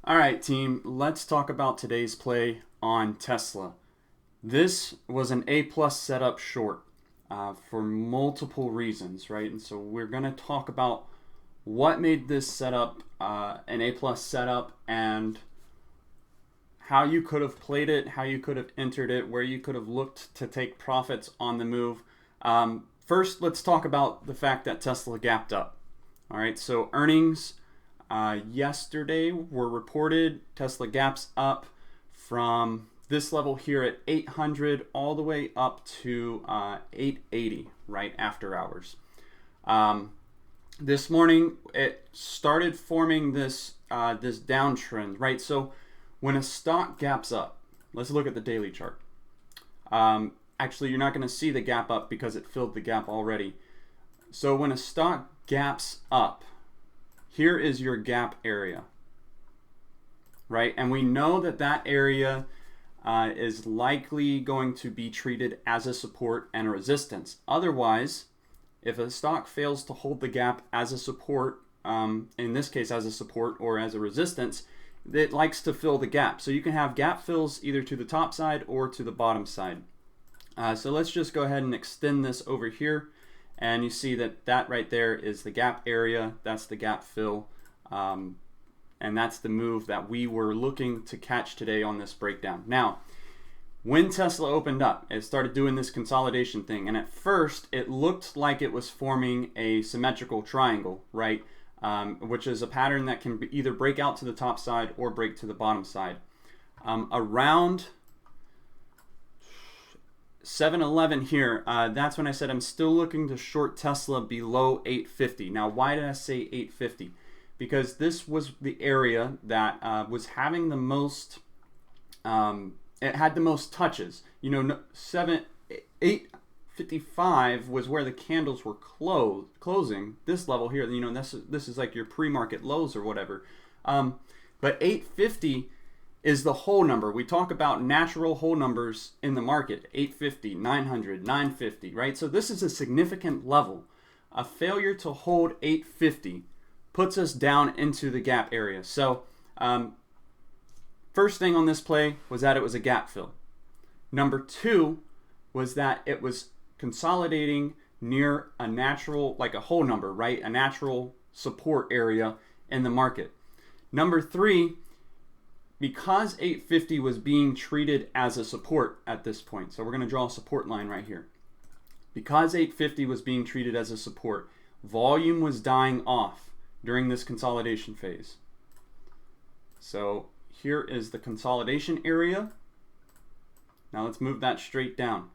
All right, team, let's talk about today's play on Tesla. This was an A-plus setup short for multiple reasons, right? And so we're going to talk about what made this setup an A-plus setup and how you could have played it, how you could have entered it, where you could have looked to take profits on the move. First, let's talk about the fact that Tesla gapped up. All right, so earnings yesterday were reported. Tesla gaps up from this level here at 800 all the way up to 880 right after hours. This morning it started forming this this downtrend, right? So when a stock gaps up, let's look at the daily chart. Actually, you're not going to see the gap up because it filled the gap already. So when a stock gaps up, here is your gap area, right? And we know that that area is likely going to be treated as a support and a resistance. Otherwise, if a stock fails to hold the gap as a support, in this case as a support or as a resistance, it likes to fill the gap. So you can have gap fills either to the top side or to the bottom side. So let's just go ahead and extend this over here. And you see that that right there is the gap area. That's the gap fill. And that's the move that we were looking to catch today on this breakdown. Now, when Tesla opened up, it started doing this consolidation thing. And at first, it looked like it was forming a symmetrical triangle, right? Which is a pattern that can either break out to the top side or break to the bottom side. Around 7-11 here, that's when I said I'm still looking to short Tesla below 850. Now, why did I say 850? Because this was the area that was having the most, it had the most touches. You know, 855 was where the candles were closing. This level here, you know, this is like your pre-market lows or whatever. But 850 is the whole number. We talk about natural whole numbers in the market, 850, 900, 950, right? So this is a significant level. A failure to hold 850 puts us down into the gap area. So first thing on this play was that it was a gap fill. Number two was that it was consolidating near a natural, like a whole number, right? A natural support area in the market. Number three, because 850 was being treated as a support at this point, so we're going to draw a support line right here. Because 850 was being treated as a support, volume was dying off during this consolidation phase. So here is the consolidation area. Now let's move that straight down.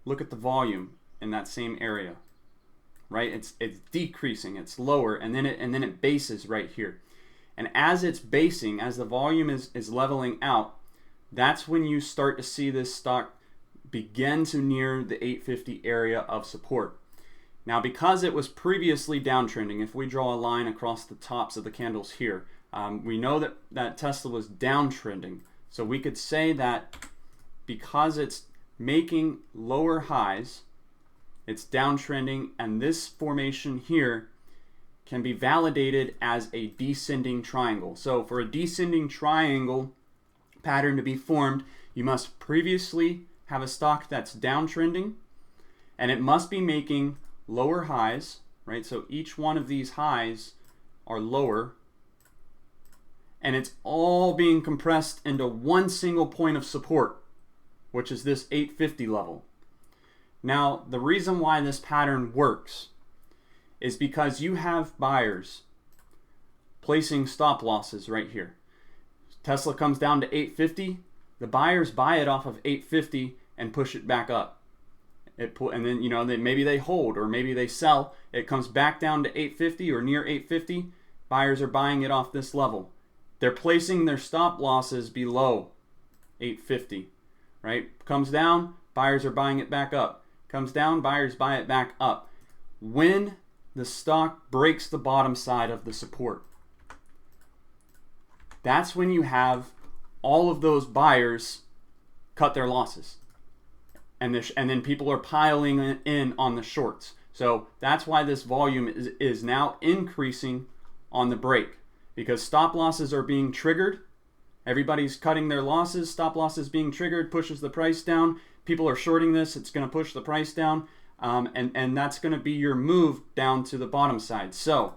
Look at the volume in that same area, right? It's decreasing, it's lower, and then it bases right here. And as it's basing, as the volume is leveling out, that's when you start to see this stock begin to near the 850 area of support. Now, because it was previously downtrending, if we draw a line across the tops of the candles here, we know that Tesla was downtrending. So we could say that because it's making lower highs, it's downtrending, and this formation here can be validated as a descending triangle. So for a descending triangle pattern to be formed, you must previously have a stock that's downtrending, and it must be making lower highs, right? So each one of these highs are lower, and it's all being compressed into one single point of support, which is this 850 level. Now, the reason why this pattern works is because you have buyers placing stop losses right here. Tesla comes down to 850, the buyers buy it off of 850 and push it back up. And then, you know, maybe they hold or maybe they sell. It comes back down to 850 or near 850. Buyers are buying it off this level. They're placing their stop losses below 850, right? Comes down, buyers are buying it back up. Comes down, buyers buy it back up. When the stock breaks the bottom side of the support, that's when you have all of those buyers cut their losses. And then people are piling in on the shorts. So that's why this volume is now increasing on the break. because stop losses are being triggered. Everybody's cutting their losses. Stop losses being triggered pushes the price down. People are shorting this. It's going to push the price down. And that's going to be your move down to the bottom side. So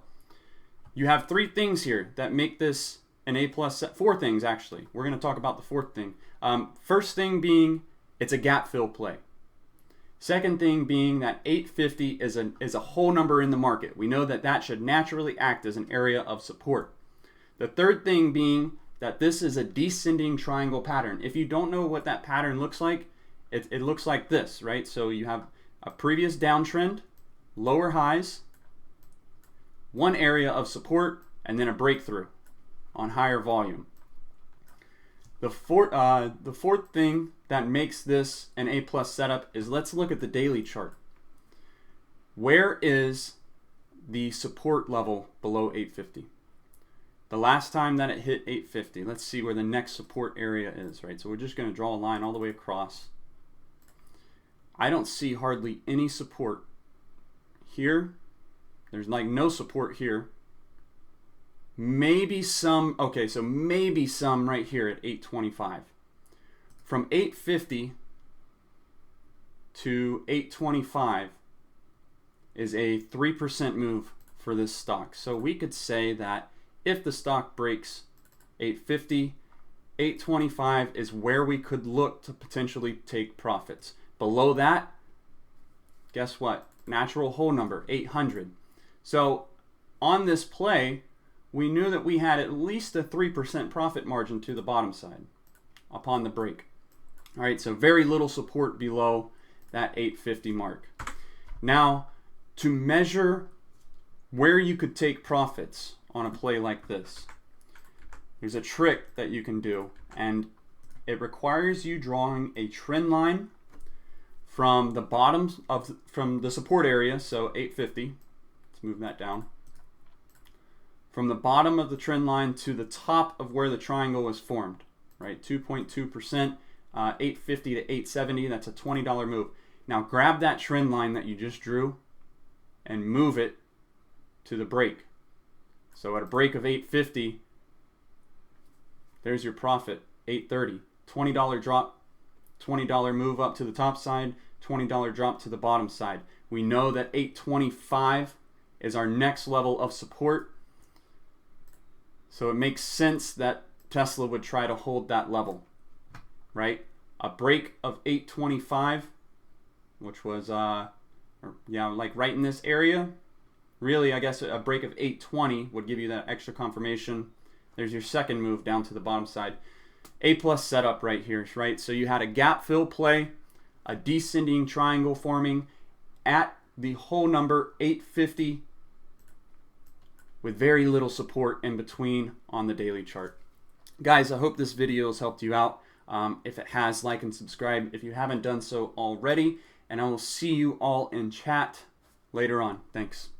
you have three things here that make this an A plus set. Four things, actually. We're going to talk about the fourth thing. First thing being, it's a gap fill play. Second thing being that 850 is a whole number in the market. We know that that should naturally act as an area of support. The third thing being that this is a descending triangle pattern. If you don't know what that pattern looks like, it looks like this, right? So you have a previous downtrend, lower highs, one area of support, and then a breakthrough on higher volume. The fourth thing that makes this an A plus setup is, let's look at the daily chart. Where is the support level below 850? The last time that it hit 850, let's see where the next support area is, right? So we're just going to draw a line all the way across. I don't see hardly any support here. There's like no support here. Maybe some, okay, so maybe some right here at 825. From 850 to 825 is a 3% move for this stock. So we could say that if the stock breaks 850, 825 is where we could look to potentially take profits. Below that, guess what? Natural whole number, 800. So on this play, we knew that we had at least a 3% profit margin to the bottom side upon the break. All right, so very little support below that 850 mark. Now, to measure where you could take profits on a play like this, there's a trick that you can do, and it requires you drawing a trend line from the bottom from the support area, so 850. Let's move that down. From the bottom of the trend line to the top of where the triangle was formed, right? 2.2%, 850 to 870, that's a $20 move. Now grab that trend line that you just drew and move it to the break. So at a break of 850, there's your profit, 830. $20 drop, $20 move up to the top side, $20 drop to the bottom side. We know that 825 is our next level of support. So it makes sense that Tesla would try to hold that level, right? A break of 825, which was, like right in this area. Really, I guess a break of 820 would give you that extra confirmation. There's your second move down to the bottom side. A plus setup right here, right? So you had a gap fill play, a descending triangle forming at the whole number 850 with very little support in between on the daily chart. Guys, I hope this video has helped you out. If it has, like and subscribe if you haven't done so already, and I will see you all in chat later on. Thanks.